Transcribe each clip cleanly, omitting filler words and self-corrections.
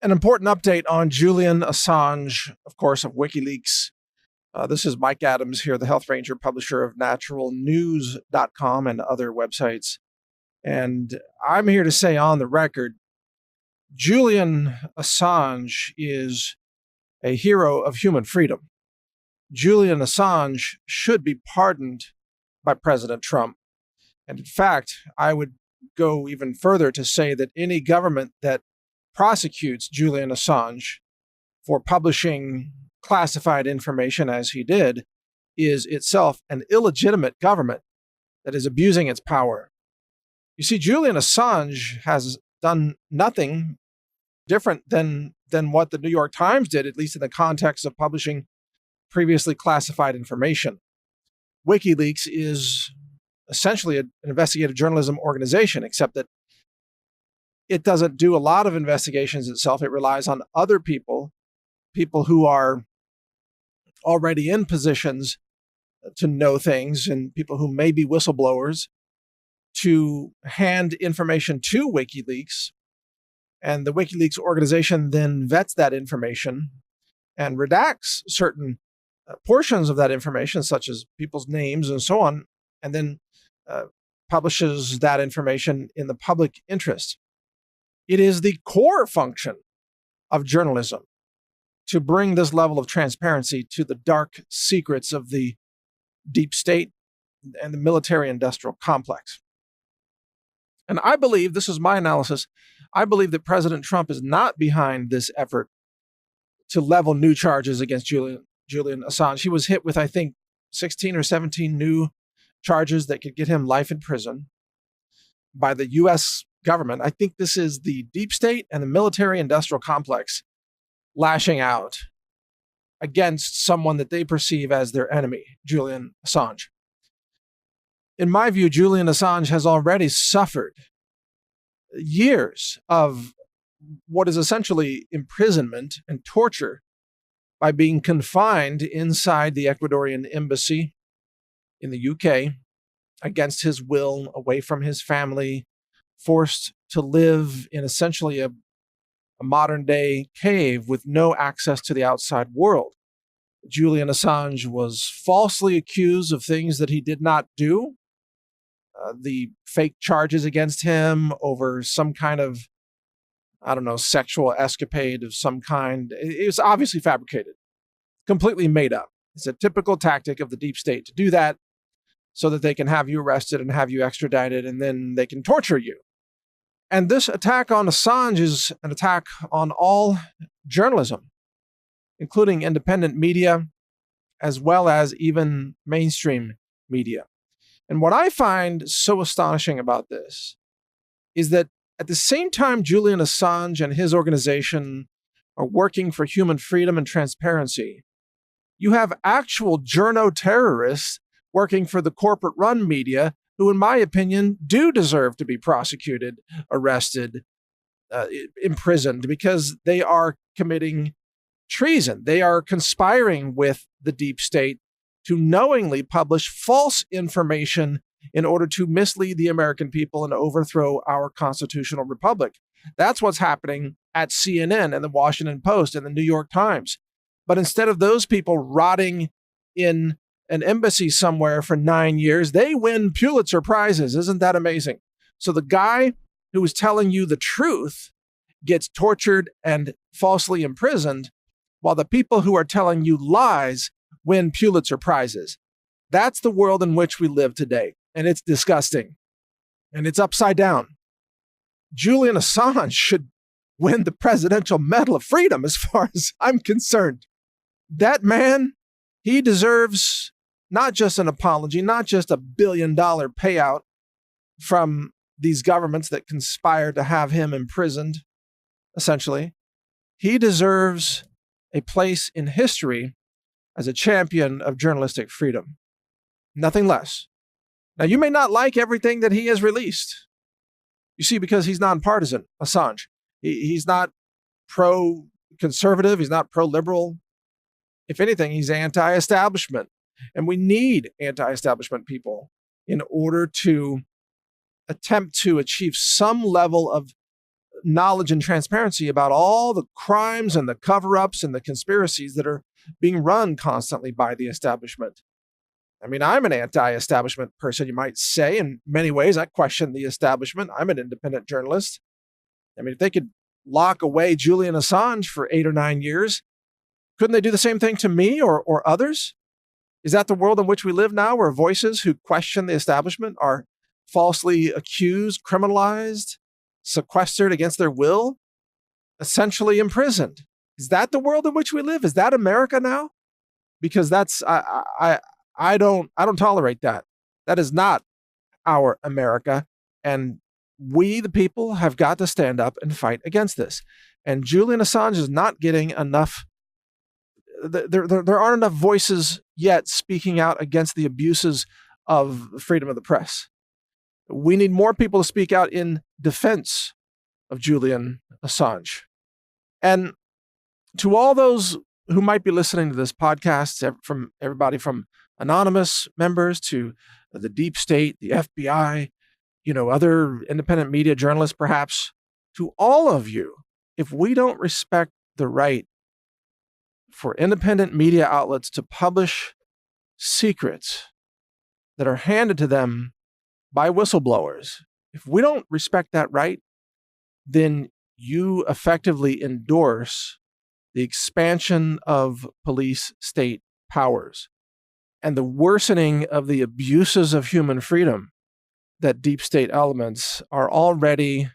An important update on Julian Assange, of course, of WikiLeaks. This is Mike Adams here, the Health Ranger, publisher of NaturalNews.com and other websites. And I'm here to say on the record, Julian Assange is a hero of human freedom. Julian Assange should be pardoned by President Trump. And in fact, I would go even further to say that any government that prosecutes Julian Assange for publishing classified information as he did is itself an illegitimate government that is abusing its power. You see, Julian Assange has done nothing different than what the New York Times did, at least in the context of publishing previously classified information. WikiLeaks is essentially an investigative journalism organization, except that it doesn't do a lot of investigations itself. It relies on other people who are already in positions to know things and people who may be whistleblowers to hand information to WikiLeaks. And the WikiLeaks organization then vets that information and redacts certain portions of that information, such as people's names and so on, and then publishes that information in the public interest. It is the core function of journalism to bring this level of transparency to the dark secrets of the deep state and the military-industrial complex. And I believe, this is my analysis, I believe that President Trump is not behind this effort to level new charges against Julian Assange. He was hit with, I think, 16 or 17 new charges that could get him life in prison by the U.S. government. I think this is the deep state and the military-industrial complex lashing out against someone that they perceive as their enemy, Julian Assange. In my view, Julian Assange has already suffered years of what is essentially imprisonment and torture by being confined inside the Ecuadorian embassy in the UK against his will, away from his family, forced to live in essentially a modern-day cave with no access to the outside world. Julian Assange was falsely accused of things that he did not do. The fake charges against him over some kind of, sexual escapade of some kind, it was obviously fabricated, completely made up. It's a typical tactic of the deep state to do that so that they can have you arrested and have you extradited, and then they can torture you. And this attack on Assange is an attack on all journalism, including independent media, as well as even mainstream media. And what I find so astonishing about this is that at the same time Julian Assange and his organization are working for human freedom and transparency, you have actual journo-terrorists working for the corporate-run media who, in my opinion, do deserve to be prosecuted, arrested, imprisoned, because they are committing treason. They are conspiring with the deep state to knowingly publish false information in order to mislead the American people and overthrow our constitutional republic. That's what's happening at CNN and the Washington Post and the New York Times. But instead of those people rotting in an embassy somewhere for 9 years, they win Pulitzer Prizes. Isn't that amazing? So the guy who is telling you the truth gets tortured and falsely imprisoned, while the people who are telling you lies win Pulitzer Prizes. That's the world in which we live today, and it's disgusting, and it's upside down. Julian Assange should win the Presidential Medal of Freedom as far as I'm concerned. That man, he deserves not just an apology, not just $1 billion payout from these governments that conspire to have him imprisoned, essentially. He deserves a place in history as a champion of journalistic freedom. Nothing less. Now, you may not like everything that he has released. You see, because he's nonpartisan, Assange. He's not pro-conservative. He's not pro-liberal. If anything, he's anti-establishment. And we need anti-establishment people in order to attempt to achieve some level of knowledge and transparency about all the crimes and the cover-ups and the conspiracies that are being run constantly by the establishment. I mean, I'm an anti-establishment person, you might say. In many ways, I question the establishment. I'm an independent journalist. I mean, if they could lock away Julian Assange for 8 or 9 years, couldn't they do the same thing to me or others? Is that the world in which we live now, where voices who question the establishment are falsely accused, criminalized, sequestered against their will, essentially imprisoned? Is that the world in which we live? Is that America now? Because I don't tolerate that. That is not our America. And we, the people, have got to stand up and fight against this. And Julian Assange is not getting enough. There aren't enough voices yet speaking out against the abuses of freedom of the press. We need more people to speak out in defense of Julian Assange. And to all those who might be listening to this podcast, from everybody from anonymous members to the deep state, the FBI, other independent media journalists, perhaps, to all of you, if we don't respect the right for independent media outlets to publish secrets that are handed to them by whistleblowers, if we don't respect that right, then you effectively endorse the expansion of police state powers and the worsening of the abuses of human freedom that deep state elements are already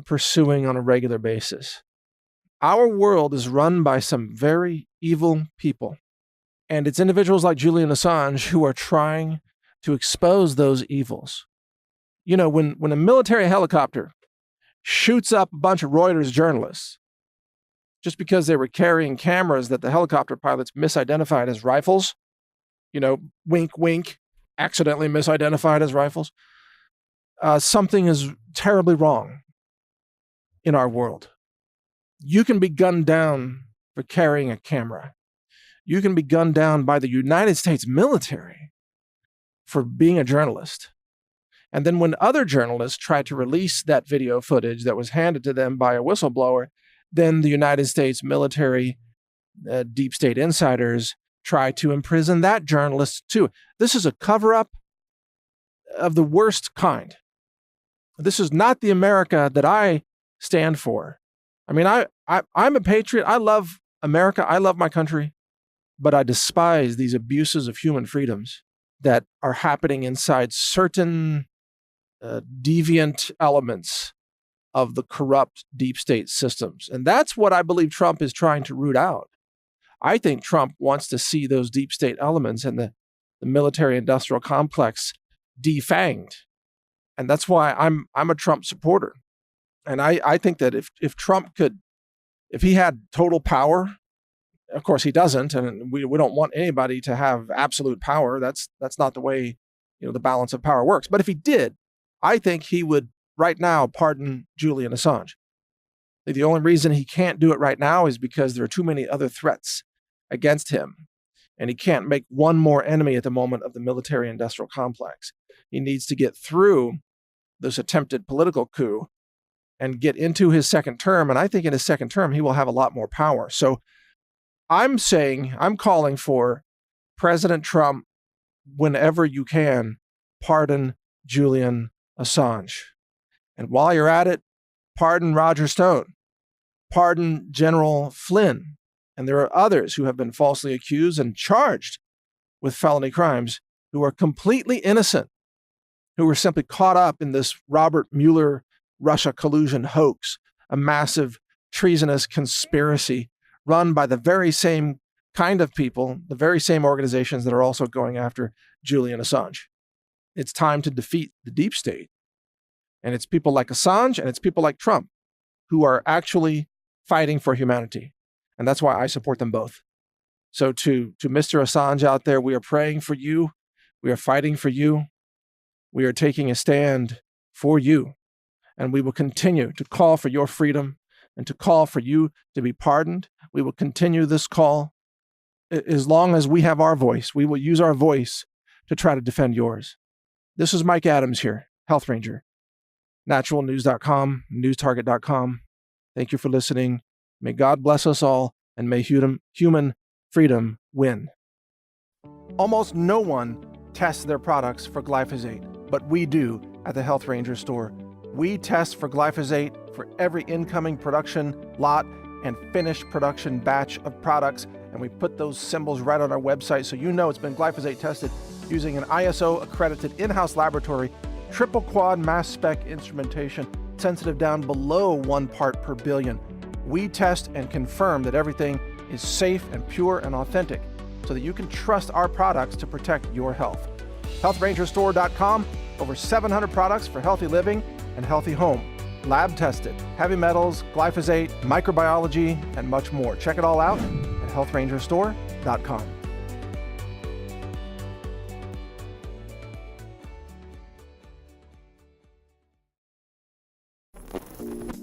pursuing on a regular basis. Our world is run by some very evil people, and it's individuals like Julian Assange who are trying to expose those evils. When a military helicopter shoots up a bunch of Reuters journalists just because they were carrying cameras that the helicopter pilots misidentified as rifles, wink, wink, accidentally misidentified as rifles, something is terribly wrong in our world. You can be gunned down for carrying a camera. You can be gunned down by the United States military for being a journalist. And then when other journalists try to release that video footage that was handed to them by a whistleblower, then the United States military, deep state insiders try to imprison that journalist too. This is a cover-up of the worst kind. This is not the America that I stand for. I mean, I'm a patriot. I love America. I love my country. But I despise these abuses of human freedoms that are happening inside certain deviant elements of the corrupt deep state systems. And that's what I believe Trump is trying to root out. I think Trump wants to see those deep state elements and the military-industrial complex defanged. And that's why I'm a Trump supporter. And I think that if Trump could, if he had total power, of course he doesn't, and we don't want anybody to have absolute power. That's not the way the balance of power works. But if he did, I think he would right now pardon Julian Assange. The only reason he can't do it right now is because there are too many other threats against him. And he can't make one more enemy at the moment of the military-industrial complex. He needs to get through this attempted political coup and get into his second term. And I think in his second term, he will have a lot more power. So I'm calling for President Trump, whenever you can, pardon Julian Assange. And while you're at it, pardon Roger Stone, pardon General Flynn. And there are others who have been falsely accused and charged with felony crimes who are completely innocent, who were simply caught up in this Robert Mueller Russia collusion hoax, a massive treasonous conspiracy run by the very same kind of people, the very same organizations that are also going after Julian Assange. It's time to defeat the deep state. And it's people like Assange and it's people like Trump who are actually fighting for humanity. And that's why I support them both. So to Mr. Assange out there, we are praying for you. We are fighting for you. We are taking a stand for you. And we will continue to call for your freedom and to call for you to be pardoned. We will continue this call as long as we have our voice. We will use our voice to try to defend yours. This is Mike Adams here, Health Ranger. NaturalNews.com, NewsTarget.com. Thank you for listening. May God bless us all, and may human freedom win. Almost no one tests their products for glyphosate, but we do at the Health Ranger store. We test for glyphosate for every incoming production lot and finished production batch of products, and we put those symbols right on our website so you know it's been glyphosate tested using an ISO accredited in-house laboratory, triple quad mass spec instrumentation, sensitive down below 1 part per billion. We test and confirm that everything is safe and pure and authentic so that you can trust our products to protect your health. HealthRangerStore.com, over 700 products for healthy living and healthy home. Lab tested, heavy metals, glyphosate, microbiology, and much more. Check it all out at HealthRangerStore.com.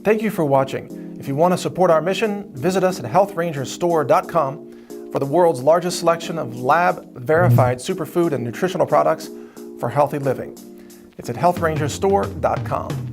Thank you for watching. If you want to support our mission, visit us at HealthRangerStore.com for the world's largest selection of lab-verified superfood and nutritional products for healthy living. It's at HealthRangerStore.com.